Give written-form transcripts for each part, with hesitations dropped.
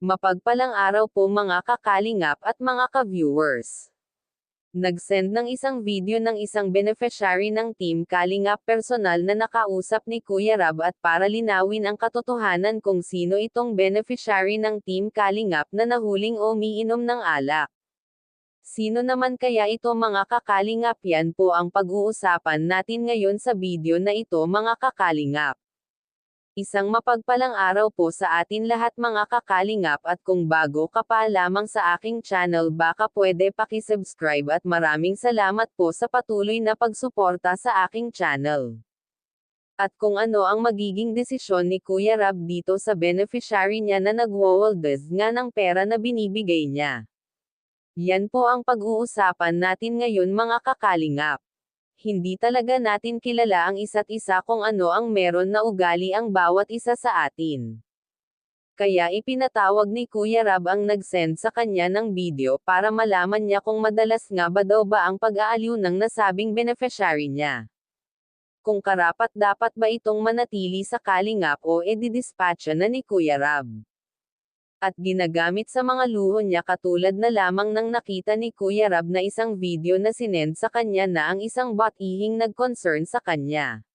Mapagpalang araw po mga kakalingap at mga ka-viewers. Nag-send ng isang video ng isang beneficiary ng Team Kalingap personal na nakausap ni Kuya Rab at para linawin ang katotohanan kung sino itong beneficiary ng Team Kalingap na nahuling umiinom ng alak. Sino naman kaya ito mga kakalingap? Yan po ang pag-uusapan natin ngayon sa video na ito mga kakalingap. Isang mapagpalang araw po sa atin lahat mga kakalingap at kung bago ka pa lamang sa aking channel baka pwede pakisubscribe at maraming salamat po sa patuloy na pagsuporta sa aking channel. At kung ano ang magiging desisyon ni Kuya Rab dito sa beneficiary niya na nagwawaldas nga ng pera na binibigay niya. Yan po ang pag-uusapan natin ngayon mga kakalingap. Hindi talaga natin kilala ang isa't isa kung ano ang meron na ugali ang bawat isa sa atin. Kaya ipinatawag ni Kuya Rab ang nag-send sa kanya ng video para malaman niya kung madalas nga ba daw ba ang pag-aaliw ng nasabing beneficiary niya. Kung karapat-dapat ba itong manatili sa kalingap o edidispatcha na ni Kuya Rab. At ginagamit sa mga luho niya katulad na lamang ng nakita ni Kuya Rab na isang video na sinend sa kanya na ang isang bot-ihing nag-concern sa kanya.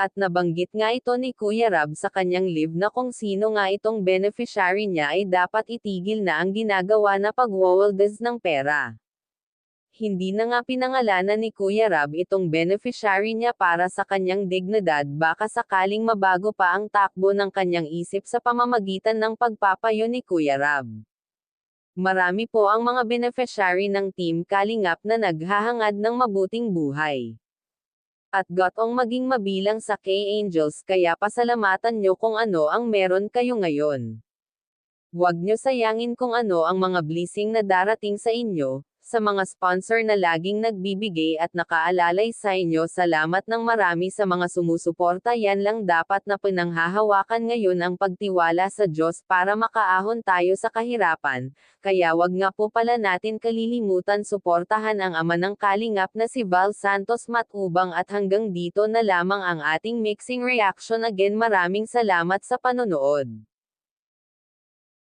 At nabanggit nga ito ni Kuya Rab sa kanyang live na kung sino nga itong beneficiary niya ay dapat itigil na ang ginagawa na pagwawaldas ng pera. Hindi na nga pinangalanan ni Kuya Rab itong beneficiary niya para sa kanyang dignidad baka sakaling mabago pa ang takbo ng kanyang isip sa pamamagitan ng pagpapayo ni Kuya Rab. Marami po ang mga beneficiary ng Team Kalingap na naghahangad ng mabuting buhay. At gotong maging mabilang sa K-Angels kaya pasalamatan nyo kung ano ang meron kayo ngayon. Huwag nyo sayangin kung ano ang mga blessing na darating sa inyo. Sa mga sponsor na laging nagbibigay at nakaalalay sa inyo, salamat ng marami sa mga sumusuporta. Yan lang dapat na pinanghahawakan ngayon ang pagtiwala sa Diyos para makaahon tayo sa kahirapan. Kaya wag nga po pala natin kalilimutan suportahan ang ama ng kalingap na si Val Santos Matubang at hanggang dito na lamang ang ating mixing reaction. Again, maraming salamat sa panonood.